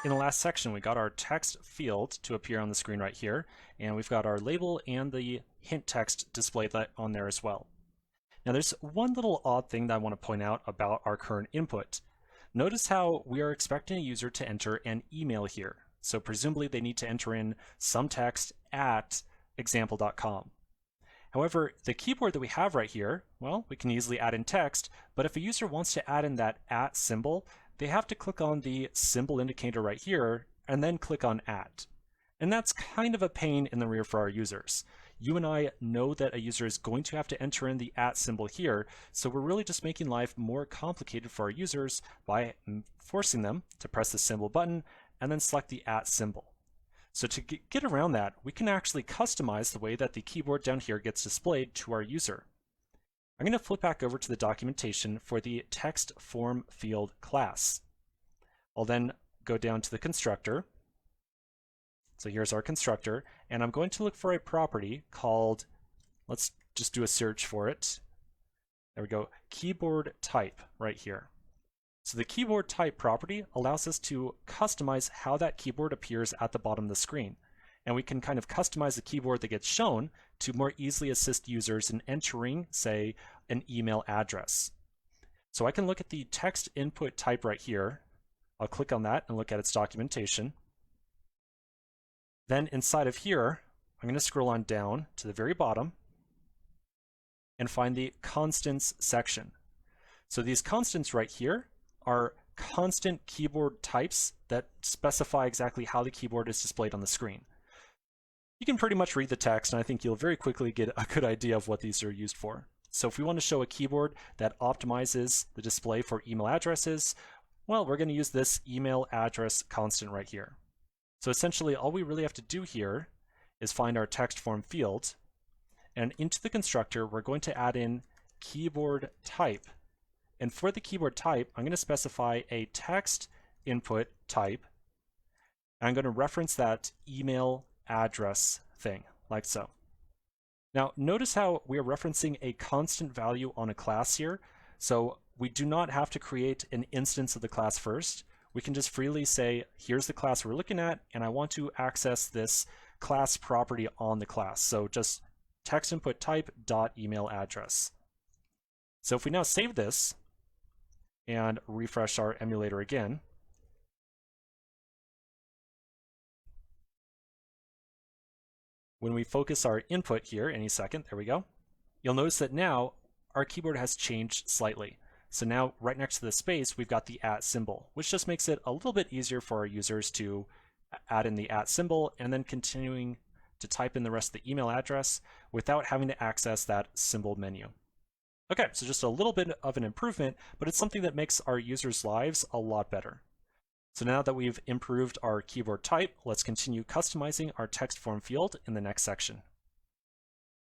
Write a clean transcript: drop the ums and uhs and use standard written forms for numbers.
In the last section, we got our text field to appear on the screen right here, and we've got our label and the hint text displayed on there as well. Now there's one little odd thing that I want to point out about our current input. Notice how we are expecting a user to enter an email here. So presumably they need to enter in some text at example.com. However, the keyboard that we have right here, well, we can easily add in text, but if a user wants to add in that at symbol, they have to click on the symbol indicator right here and then click on at. And that's kind of a pain in the rear for our users. You and I know that a user is going to have to enter in the at symbol here, so we're really just making life more complicated for our users by forcing them to press the symbol button and then select the at symbol. So to get around that, we can actually customize the way that the keyboard down here gets displayed to our user. I'm going to flip back over to the documentation for the text form field class. I'll then go down to the constructor. So here's our constructor, and I'm going to look for a property called, let's just do a search for it. There we go, keyboard type right here. So the keyboard type property allows us to customize how that keyboard appears at the bottom of the screen. And we can kind of customize the keyboard that gets shown to more easily assist users in entering, say, an email address. So I can look at the text input type right here. I'll click on that and look at its documentation. Then inside of here, I'm going to scroll on down to the very bottom and find the constants section. So these constants right here are constant keyboard types that specify exactly how the keyboard is displayed on the screen. You can pretty much read the text, and I think you'll very quickly get a good idea of what these are used for. So if we want to show a keyboard that optimizes the display for email addresses, well, we're going to use this email address constant right here. So essentially, all we really have to do here is find our text form field, and into the constructor, we're going to add in keyboard type. And for the keyboard type, I'm going to specify a text input type. And I'm going to reference that email address thing, like so. Now, notice how we are referencing a constant value on a class here. So we do not have to create an instance of the class first. We can just freely say, here's the class we're looking at, and I want to access this class property on the class. So just text input type dot email address. So if we now save this and refresh our emulator again, when we focus our input here any second, there we go, you'll notice that now our keyboard has changed slightly. So now right next to the space, we've got the at symbol, which just makes it a little bit easier for our users to add in the at symbol and then continuing to type in the rest of the email address without having to access that symbol menu. Okay, so just a little bit of an improvement, but it's something that makes our users' lives a lot better. So now that we've improved our keyboard type, let's continue customizing our text form field in the next section.